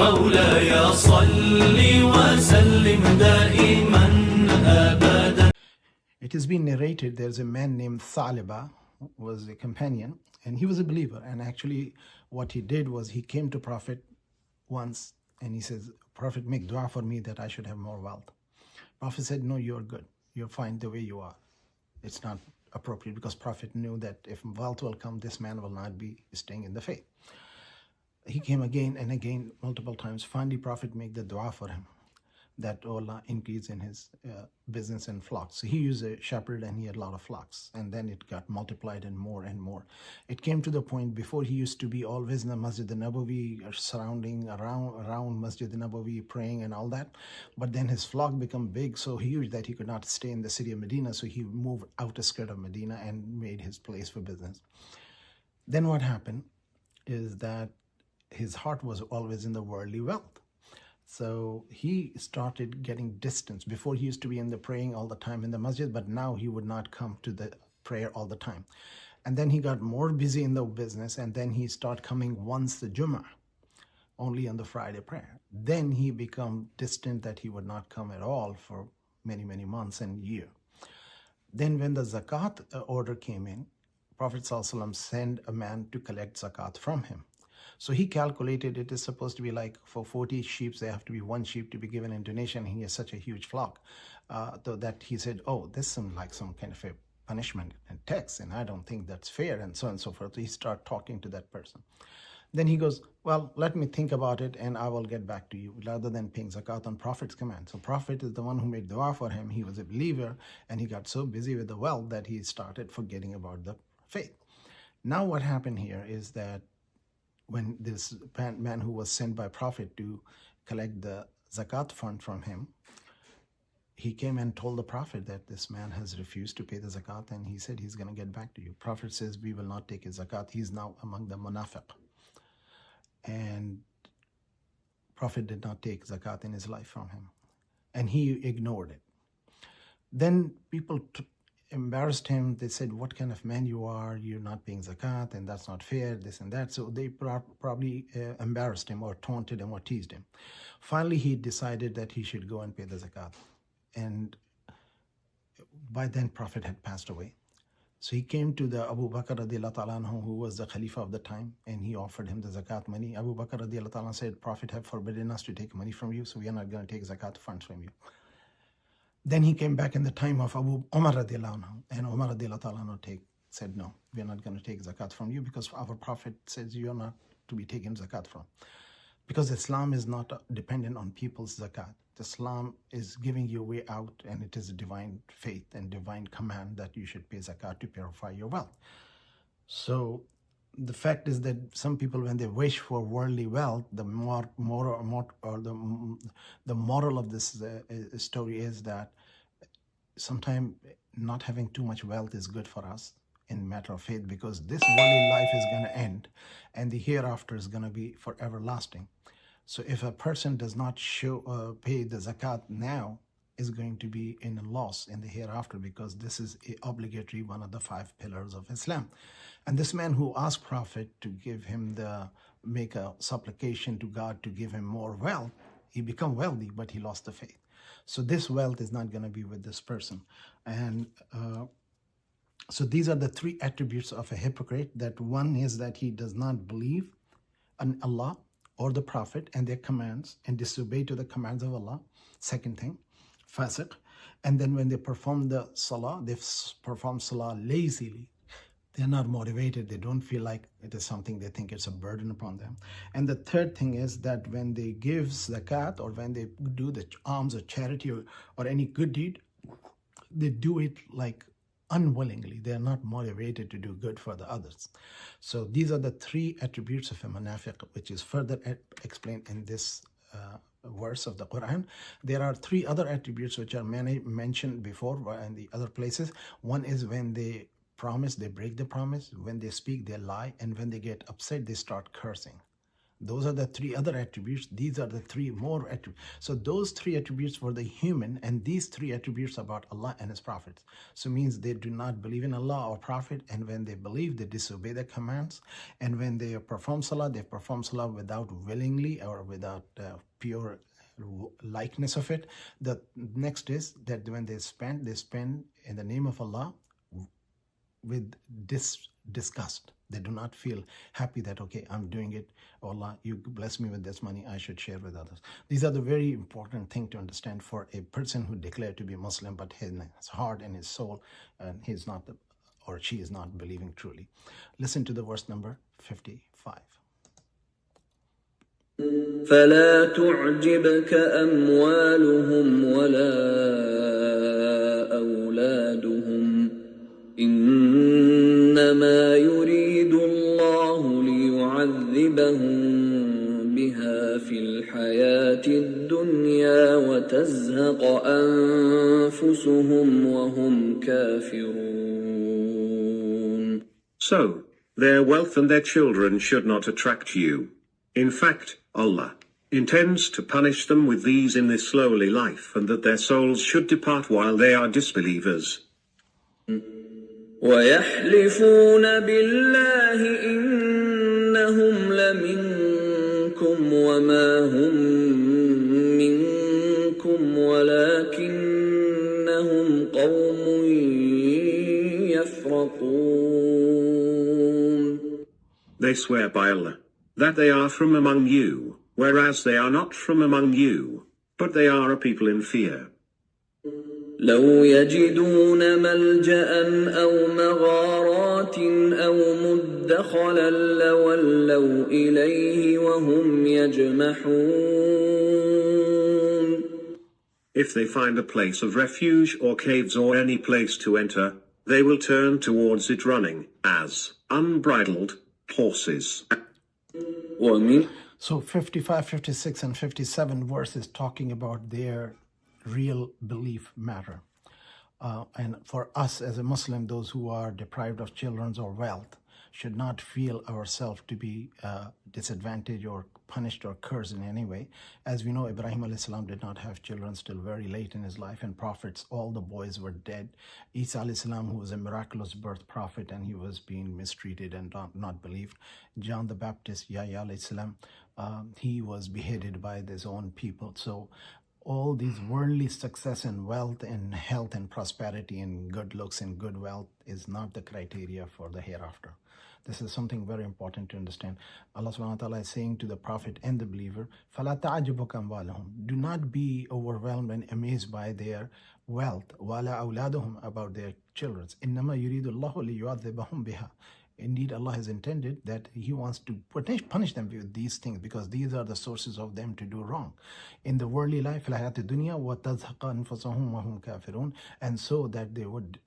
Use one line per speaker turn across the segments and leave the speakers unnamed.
مولاي صل وسلم دائما أبدا.
It has been narrated there's a man named Thaliba who was a companion, and he was a believer. And actually what he did was he came to Prophet once and he says, Prophet, make dua for me that I should have more wealth. Prophet said, no, you're good. You're fine the way you are. It's not appropriate, because Prophet knew that if wealth will come, this man will not be staying in the faith. He came again and again, multiple times. Finally, Prophet made the dua for him that Allah increase in his business and flocks. So he was a shepherd and he had a lot of flocks. And then it got multiplied and more and more. It came to the point, before he used to be always in the Masjid al-Nabawi, or surrounding around Masjid al-Nabawi, praying and all that. But then his flock became big, so huge that he could not stay in the city of Medina. So he moved out the skirt of Medina and made his place for business. Then what happened is that his heart was always in the worldly wealth. So he started getting distance. Before he used to be in the praying all the time in the masjid, but now he would not come to the prayer all the time. And then he got more busy in the business, and then he started coming once the Jummah, only on the Friday prayer. Then he became distant, that he would not come at all for many, many months and year. Then when the zakat order came in, Prophet ﷺ sent a man to collect zakat from him. So he calculated it is supposed to be like for 40 sheep, there have to be one sheep to be given in donation. He has such a huge flock, so that he said, oh, this seems like some kind of a punishment and tax, and I don't think that's fair, and so on and so forth. So he started talking to that person. Then he goes, well, let me think about it and I will get back to you, rather than paying zakat on Prophet's command. So Prophet is the one who made dua for him. He was a believer, and he got so busy with the wealth that he started forgetting about the faith. Now what happened here is that when this man who was sent by Prophet to collect the zakat fund from him, he came and told the Prophet that this man has refused to pay the zakat, and he said he's going to get back to you. Prophet says, we will not take his zakat. He's now among the munafiq. And Prophet did not take zakat in his life from him, and he ignored it. Then people embarrassed him. They said, what kind of man you are, you're not paying zakat, and that's not fair, this and that. So they probably embarrassed him or taunted him or teased him. Finally, he decided that he should go and pay the zakat. And by then, Prophet had passed away. So he came to the Abu Bakr radiallahu ta'ala anhu, who was the Khalifa of the time, and he offered him the zakat money. Abu Bakr radiallahu ta'ala said, Prophet have forbidden us to take money from you, so we are not going to take zakat funds from you. Then he came back in the time of Abu Umar radiallahu anhu, and Umar radiallahu ta'ala anhu said, no, we are not going to take zakat from you, because our Prophet says you are not to be taken zakat from. Because Islam is not dependent on people's zakat. Islam is giving you a way out, and it is a divine faith and divine command that you should pay zakat to purify your wealth. So the fact is that some people, when they wish for worldly wealth, the moral of this story is that sometimes not having too much wealth is good for us in matter of faith, because this worldly life is going to end, and the hereafter is going to be for everlasting. So if a person does not pay the zakat now, is going to be in a loss in the hereafter, because this is obligatory, one of the 5 pillars of Islam. And this man who asked Prophet to give him make a supplication to God to give him more wealth, he became wealthy, but he lost the faith. So this wealth is not going to be with this person. And so these are the 3 attributes of a hypocrite. That one is that he does not believe in Allah or the Prophet and their commands, and disobey to the commands of Allah. Second thing, fasiq. And then when they perform the salah, they perform salah lazily. They're not motivated. They don't feel like it is something they think it's a burden upon them. And the third thing is that when they give zakat, or when they do the alms or charity or any good deed, they do it like unwillingly. They are not motivated to do good for the others. So these are the 3 attributes of a munafiq, which is further explained in this verse of the Quran. There are 3 other attributes which are mentioned before in the other places. One is when they promise, they break the promise. When they speak, they lie. And when they get upset, they start cursing. Those are the three other attributes. These are the three more attributes. So those three attributes for the human, and these three attributes about Allah and His prophets. So means they do not believe in Allah or Prophet, and when they believe, they disobey the commands. And when they perform salah, they perform salah without willingly or without pure likeness of it. The next is that when they spend in the name of Allah with disgust. They do not feel happy that, okay, I'm doing it. Oh Allah, you bless me with this money, I should share with others. These are the very important thing to understand for a person who declared to be Muslim, but his heart and his soul, and he's not, or she is not believing truly. Listen to the verse number 55.
فلا تعجبك أموالهم ولا أولادهم إنما يريد الله ليعذبهم بها في الحياة الدنيا وتزهق أنفسهم وهم كافرون.
So, their wealth and their children should not attract you. In fact, Allah intends to punish them with these in this lowly life, and that their souls should depart while they are disbelievers.
وَيَحْلِفُونَ بِاللَّهِ إِنَّهُمْ لَمِنكُمْ وَمَا هُمْ مِنكُمْ وَلَكِنَّهُمْ قَوْمٌ يَفْرَقُونَ.
They swear by Allah that they are from among you, whereas they are not from among you, but they are a people in fear.
لو يجدون ملجأ أو مغارات أو مدخلا لولوا إليه وهم يجمحون.
If they find a place of refuge or caves or any place to enter, they will turn towards it running, as unbridled horses.
So 55, 56, and 57 verses talking about their real belief matter. And for us as a Muslim, those who are deprived of children or wealth should not feel ourselves to be disadvantaged or punished or cursed in any way. As we know, Ibrahim alayhi salam did not have children till very late in his life, and prophets, all the boys were dead. Isa alayhi salam, who was a miraculous birth prophet, and he was being mistreated and not believed. John the Baptist, Yahya alayhi salam, he was beheaded by his own people. So all these worldly success and wealth and health and prosperity and good looks and good wealth is not the criteria for the hereafter. This is something very important to understand. Allah subhanahu wa ta'ala is saying to the Prophet and the believer, فَلَا تَعْجِبُكَ أَمْوَالُهُم. Do not be overwhelmed and amazed by their wealth, وَلَا أَوْلَادُهُم, about their children. إِنَّمَا يُرِيدُ اللَّهُ لِيُعَذِّبَهُم بِهَا. Indeed, Allah has intended that He wants to punish them with these things, because these are the sources of them to do wrong. In the worldly life, and so that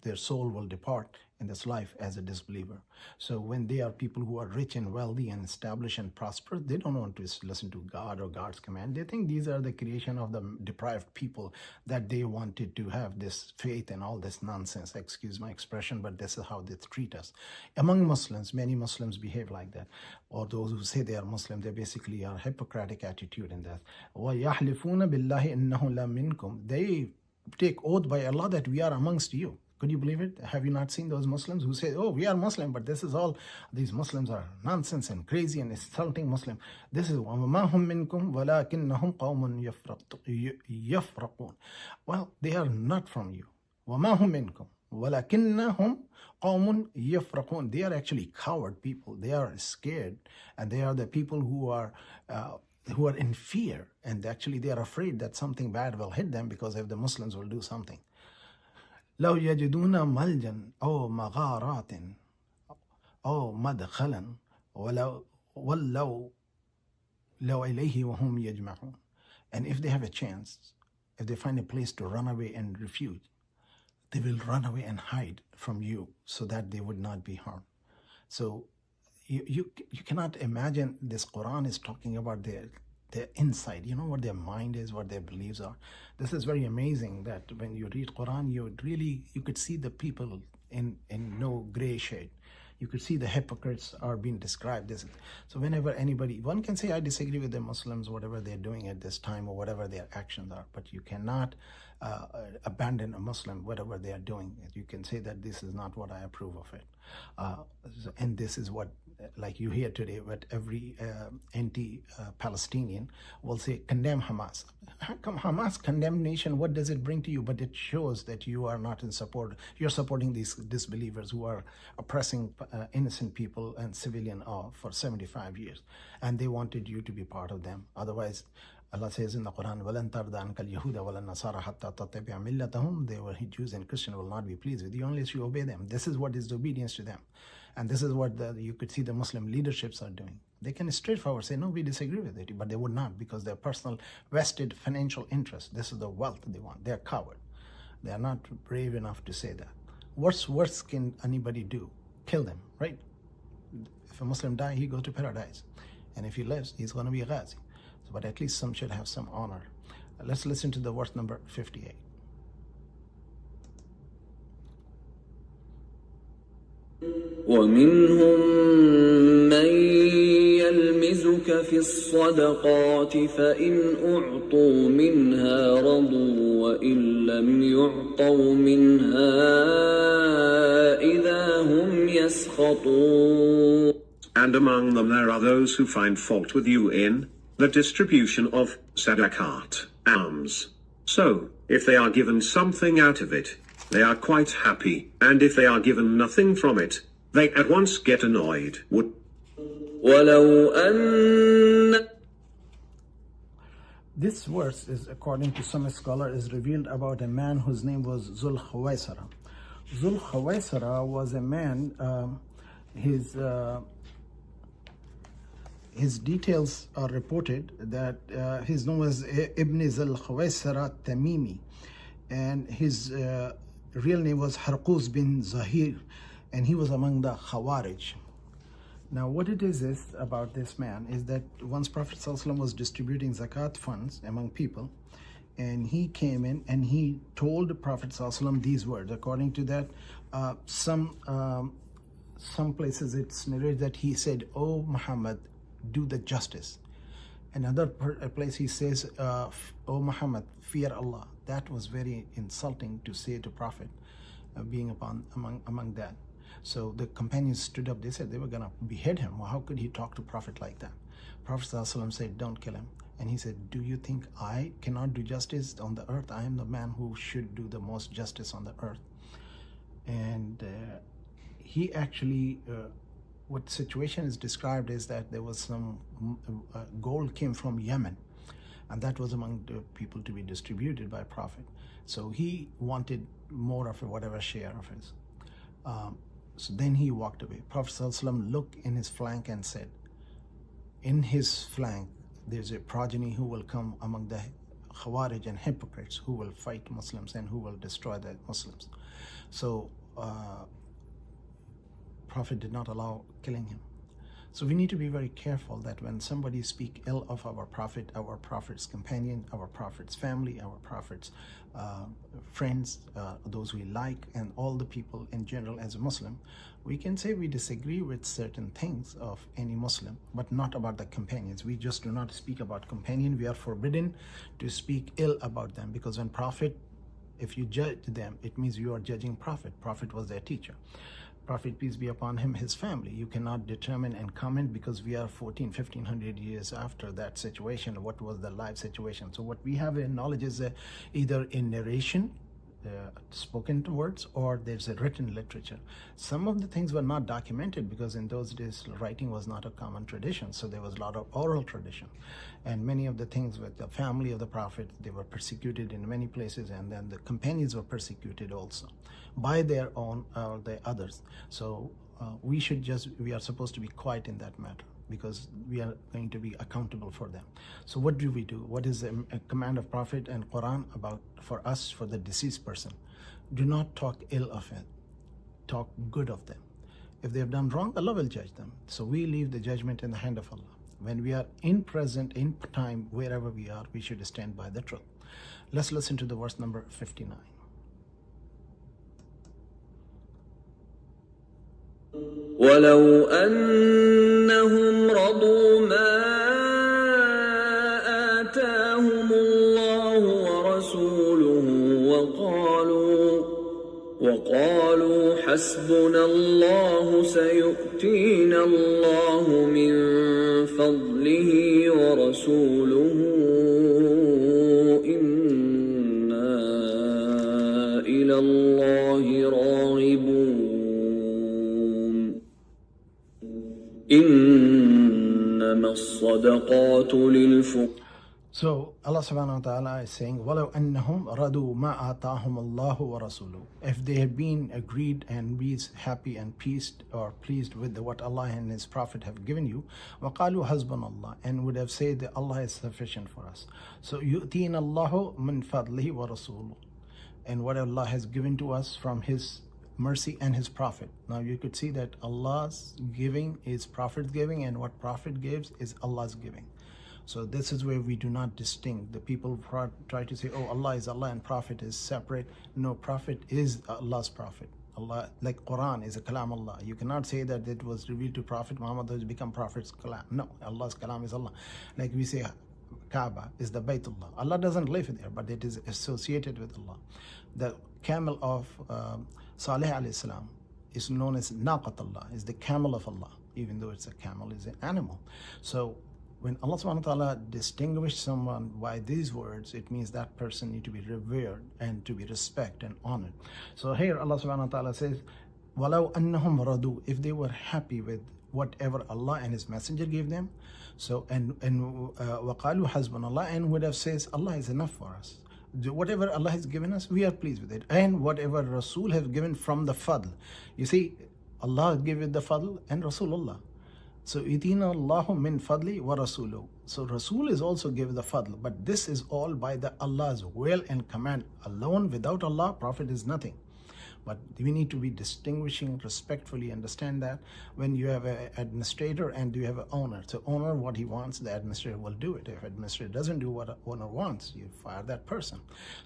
their soul will depart in this life as a disbeliever. So when they are people who are rich and wealthy and established and prosper, they don't want to listen to God or God's command. They think these are the creation of the deprived people, that they wanted to have this faith and all this nonsense. Excuse my expression, but this is how they treat us. Among Muslims, many Muslims behave like that. Or those who say they are Muslim, they basically are hypocritic attitude in that. وَيَحْلِفُونَ بِاللَّهِ إِنَّهُ لَمِنكُم. They take oath by Allah that we are amongst you. Could you believe it? Have you not seen those Muslims who say, oh, we are Muslim, but this is all, these Muslims are nonsense and crazy and insulting Muslim. This is وَمَا هُم مِّنكُمْ وَلَكِنَّهُم قَوْمٌ يَفْرَقُونَ. Well, they are not from you. وَمَا هُم مِّنكُمْ وَلَكِنَّهُم قَوْمٌ يَفْرَقُونَ. They are actually coward people. They are scared, and they are the people who are in fear, and actually they are afraid that something bad will hit them because if the Muslims will do something. لو يجدون ملجا أو مغارات أو مدخلا ولو إليه وهم يجمعون. And if they have a chance, if they find a place to run away and refuge, they will run away and hide from you so that they would not be harmed. So you cannot imagine, this Quran is talking about their inside, what their mind is, what their beliefs are. This is very amazing that when you read Quran, you could see the people in no gray shade. You could see the hypocrites are being described. So whenever anybody, one can say, I disagree with the Muslims, whatever they're doing at this time or whatever their actions are, but you cannot abandon a Muslim, whatever they are doing. You can say that this is not what I approve of it. And this is what, like you hear today, what every anti-Palestinian will say, condemn Hamas. How come Hamas condemnation, what does it bring to you? But it shows that you are not in support. You're supporting these disbelievers who are oppressing innocent people and civilian for 75 years. And they wanted you to be part of them. Otherwise, Allah says in the Quran, وَلَن تَرْضَ عَنْكَ الْيَهُودَ وَلَا النَّصَارَى حَتَّى تَتَّبِعَ مِلَّتَهُم. They were Jews and Christians will not be pleased with you unless you obey them. This is what is the obedience to them. And this is what you could see the Muslim leaderships are doing. They can straightforward say, no, we disagree with it, but they would not, because their personal vested financial interest, this is the wealth they want. They're coward. They are not brave enough to say that. What's worse can anybody do? Kill them, right? If a Muslim dies, he goes to paradise. And if he lives, he's going to be a ghazi. But at least some should have some honor. Let's listen to the verse number 58.
ومنهم من يلمزك في الصدقات فإن أعطوا منها رضوا وإن لم يعطوا منها إذا هم يسخطون.
And among them there are those who find fault with you in the distribution of sadaqat, alms. So, if they are given something out of it, they are quite happy, and if they are given nothing from it, they at once get annoyed.
This verse is, according to some scholars, is revealed about a man whose name was Zul Khawaisara. Zul Khawaisara was a man, his details are reported that his name was Ibn Zul Khawaisara Tamimi, and his real name was Harquz bin Zahir, and he was among the Khawarij. Now what it is about this man is that once Prophet ﷺ was distributing zakat funds among people, and he came in and he told the Prophet ﷺ these words. According to that, some places it's narrated that he said, "O Muhammad, do the justice." Another place he says, "O Muhammad, fear Allah." That was very insulting to say to Prophet, being among that. So the companions stood up. They said they were going to behead him. Well, how could he talk to Prophet like that? Prophet ﷺ said, "Don't kill him." And he said, "Do you think I cannot do justice on the earth? I am the man who should do the most justice on the earth." And he actually, what situation is described is that there was some gold came from Yemen, and that was among the people to be distributed by Prophet. So he wanted more of whatever share of his. So then he walked away. Prophet ﷺ looked in his flank and said, in his flank, there's a progeny who will come among the Khawarij and hypocrites who will fight Muslims and who will destroy the Muslims. So Prophet did not allow killing him. So we need to be very careful that when somebody speak ill of our Prophet, our Prophet's companion, our Prophet's family, our Prophet's friends, those we like, and all the people in general as a Muslim, we can say we disagree with certain things of any Muslim, but not about the companions. We just do not speak about companion. We are forbidden to speak ill about them, because when Prophet, if you judge them, it means you are judging Prophet. Prophet was their teacher. Prophet, peace be upon him, his family. You cannot determine and comment, because we are 1500 years after that situation, what was the live situation. So what we have in knowledge is either in narration, spoken words, or there's a written literature. Some of the things were not documented because in those days writing was not a common tradition, so there was a lot of oral tradition. And many of the things with the family of the Prophet, they were persecuted in many places, and then the companions were persecuted also by their own or the others. So we are supposed to be quiet in that matter, because we are going to be accountable for them. So what do we do? What is a command of Prophet and Quran about for us, for the deceased person? Do not talk ill of it. Talk good of them. If they have done wrong, Allah will judge them. So we leave the judgment in the hand of Allah. When we are in time, wherever we are, we should stand by the truth. Let's listen to the verse number 59.
ولو أنهم رضوا ما آتاهم الله ورسوله وقالوا حسبنا الله سيؤتينا الله من فضله ورسوله إنا إلى الله راغبون إنما الصدقات للفقراء.
So Allah subhanahu wa ta'ala is saying, وَلَوْ أَنَّهُمْ رَضُوا مَا آتَاهُمُ اللَّهُ وَرَسُولُهُ. If they had been agreed and be happy and pleased with what Allah and His Prophet have given you, وَقَالُوا حَسْبُنَا اللَّهُ, and would have said that Allah is sufficient for us. So يُؤْتِينَ اللَّهُ مِنْ فَضْلِهِ وَرَسُولُهُ, and what Allah has given to us from His mercy and His Prophet. Now you could see that Allah's giving is Prophet's giving, and what Prophet gives is Allah's giving. So this is where we do not distinct. The people try to say, oh, Allah is Allah and Prophet is separate. No, Prophet is Allah's Prophet. Allah, like Quran is a kalam Allah. You cannot say that it was revealed to Prophet Muhammad has become Prophet's kalam. No, Allah's kalam is Allah. Like we say Kaaba is the Baytullah. Allah doesn't live there, but it is associated with Allah. The camel of Salih alayhi salam is known as Naqatullah, is the camel of Allah, even though it's a camel is an animal. So when Allah subhanahu wa ta'ala distinguished someone by these words, it means that person need to be revered and to be respected and honored. So here Allah subhanahu wa ta'ala says, وَلَوْ أَنَّهُمْ رَضُوا, if they were happy with whatever Allah and His Messenger gave them, so and وَقَالُوا حَسْبُنَ اللَّهُ, and would have says Allah is enough for us. Whatever Allah has given us, we are pleased with it. And whatever Rasul have given from the fadl. You see, Allah gave it the fadl and Rasulullah. So itina Allahu min fadli wa rasuluhu. So Rasul is also given the fadl, but this is all by the Allah's will and command alone. Without Allah, Prophet is nothing. But we need to be distinguishing respectfully, understand that when you have an administrator and you have an owner, so owner what he wants, the administrator will do it. If administrator doesn't do what owner wants, you fire that person.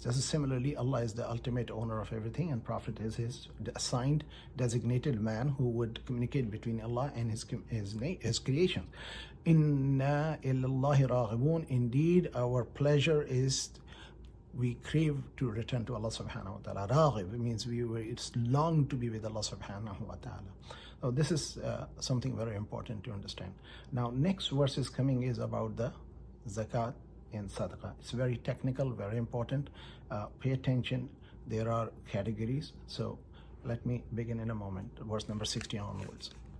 Just similarly, Allah is the ultimate owner of everything, and Prophet is His assigned, designated man who would communicate between Allah and His creation. Inna ilallahi raghibun. Indeed, our pleasure is, we crave to return to Allah subhanahu wa ta'ala. Raghib means it's long to be with Allah subhanahu wa ta'ala. So this is something very important to understand. Now next verse is coming is about the zakat and sadaqah. It's very technical, very important. Pay attention. There are categories. So let me begin in a moment. Verse number 60 onwards.